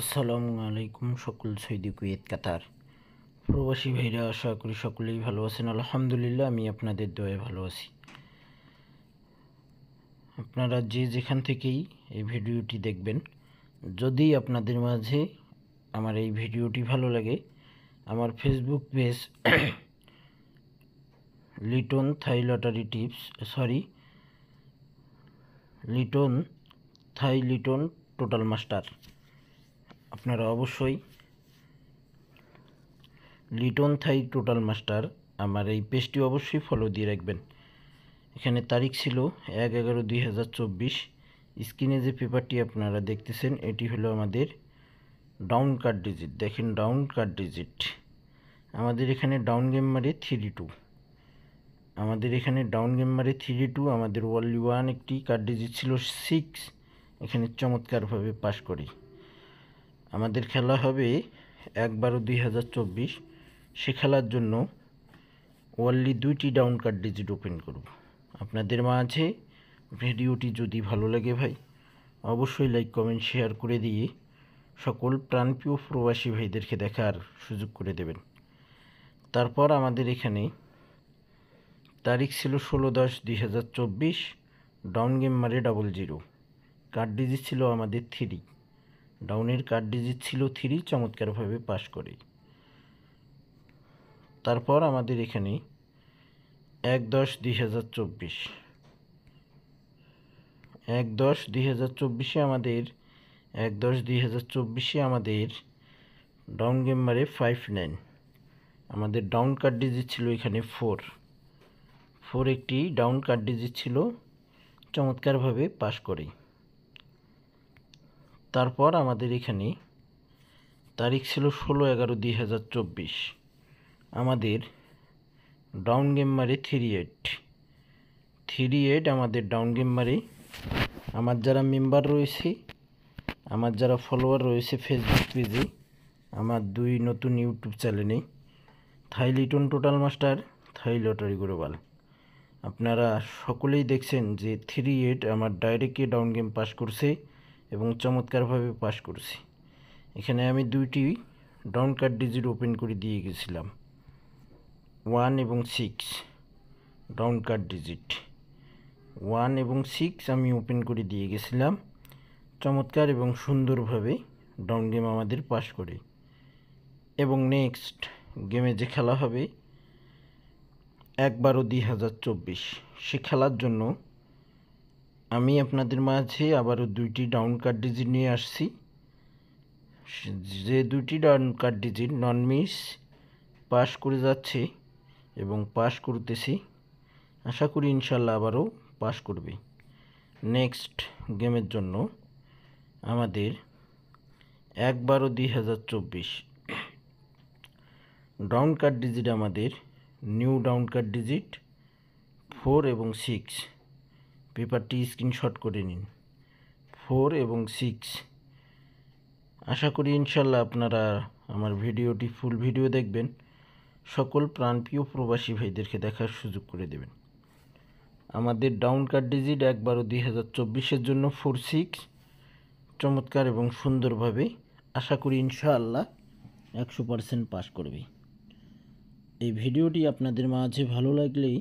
আসসালামু আলাইকুম সকল সৌদি কুয়েত কাতার প্রবাসী ভাইরা, আশা করি সকলেই ভালো আছেন। আলহামদুলিল্লাহ, আমি আপনাদের দয়ায় ভালো আছি। আপনারা যে যেখান থেকেই এই ভিডিওটি দেখবেন, যদি আপনাদের মাঝে আমার এই ভিডিওটি ভালো লাগে, আমার ফেসবুক পেজ লিটন থাই lottery tips Liton total master, আপনারা অবশ্যই লিটন থাই টোটাল মাস্টার আমার এই পেজটি অবশ্যই ফলো দিয়ে রাখবেন। এখানে তারিখ ছিল 1/11/2024। স্ক্রিনে যে পেপারটি আপনারা দেখতেছেন এটি হলো আমাদের ডাউন কার্ড ডিজিট। দেখেন, ডাউন কার্ড ডিজিট আমাদের এখানে ডাউন গেম মারে 3-2। আমাদের এখানে ডাউন গেম মারে 3-2। আমাদের ওয়ানলি 1 একটি কার্ড ডিজিট ছিল 6। এখানে চমৎকারভাবে পাস করি। আমাদের খেলা হবে 1/12/2024। সে খেলার জন্য ওয়ানলি 2টি ডাউন কার্ড ডিজিট ওপেন করব। আপনাদের মাঝে ভিডিওটি যদি ভালো লাগে ভাই, অবশ্যই লাইক কমেন্ট শেয়ার করে দিয়ে সকল প্রাণপ্রিয় প্রবাসী ভাইদেরকে দেখার সুযোগ করে দেবেন। তারপর আমাদের এখানে তারিখ ছিল 16/10/2024। ডাউন গেম মারে 00। কার্ড ডিজিট ছিল আমাদের 3। ডাউনের কার্ড ডিজিট ছিল 3, চমৎকারভাবে পাস করে। তারপর আমাদের এখানে 1/10/2024 1/10/2024 আমাদের 1/10/2024 আমাদের ডাউন গেম মারে 59। আমাদের ডাউন কার্ড ডিজিট ছিল এখানে 4 একটি ডাউন কার্ড ডিজিট ছিল, চমৎকারভাবে পাস করে। তারপর আমাদের এখানে তারিখ ছিল 16/11/2024। আমাদের ডাউন গেম মারে 38 আমাদের ডাউন গেম মারে। আমার যারা মেম্বার রয়েছে, আমার যারা ফলোয়ার রয়েছে ফেসবুক পেজে, আমার 2 নতুন ইউটিউব চ্যানেলে Thai Liton total master, Thai lottery global, আপনারা সকলেই দেখছেন যে 38 আমার ডাইরেক্টলি ডাউন গেম পাস করছে এবং চমৎকারভাবে পাস করছে। এখানে আমি 2টি ডাউন কার্ড ডিজিট ওপেন করে দিয়ে গেছিলাম, 1 এবং 6 ডাউন কার্ড ডিজিট। 1 এবং 6 আমি ওপেন করে দিয়ে গেছিলাম, চমৎকার এবং সুন্দরভাবে ডাউন গেম আমাদের পাস করে। এবং নেক্সট গেমে যে খেলা হবে 1/12/2024, সে খেলার জন্য আমি আপনাদের মাঝে আবারও 2টি ডাউন কার্ড ডিজিট নিয়ে আসছি। যে 2টি ডাউন কার্ড ডিজিট নন মিস পাস করে যাচ্ছে এবং পাস করতেছি, আশা করি ইনশাল্লাহ আবারও পাস করবে। নেক্সট গেমের জন্য আমাদের 1/12/2024 ডাউন কার্ড ডিজিট আমাদের নিউ ডাউন কার্ড ডিজিট 4 এবং 6। পেপারটি স্ক্রিনশট করে নিন, 4 এবং 6। আশা করি ইনশাল্লাহ আপনারা আমার ভিডিওটি ফুল ভিডিও দেখবেন, সকল প্রাণপ্রিয় প্রবাসী ভাইদেরকে দেখার সুযোগ করে দেবেন। আমাদের ডাউন কার্ড ডিজিট 1/12/2024 জন্য 4-6 চমৎকার এবং সুন্দরভাবে, আশা করি ইনশাআল্লাহ 100% পাস করবে। এই ভিডিওটি আপনাদের মাঝে ভালো লাগলেই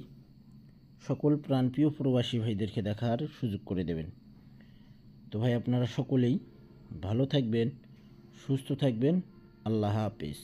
সকল প্রাণপ্রিয় প্রবাসী ভাইদেরকে দেখার সুযোগ করে দেবেন। তো ভাই, আপনারা সকলেই ভালো থাকবেন, সুস্থ থাকবেন। আল্লাহ হাফেজ।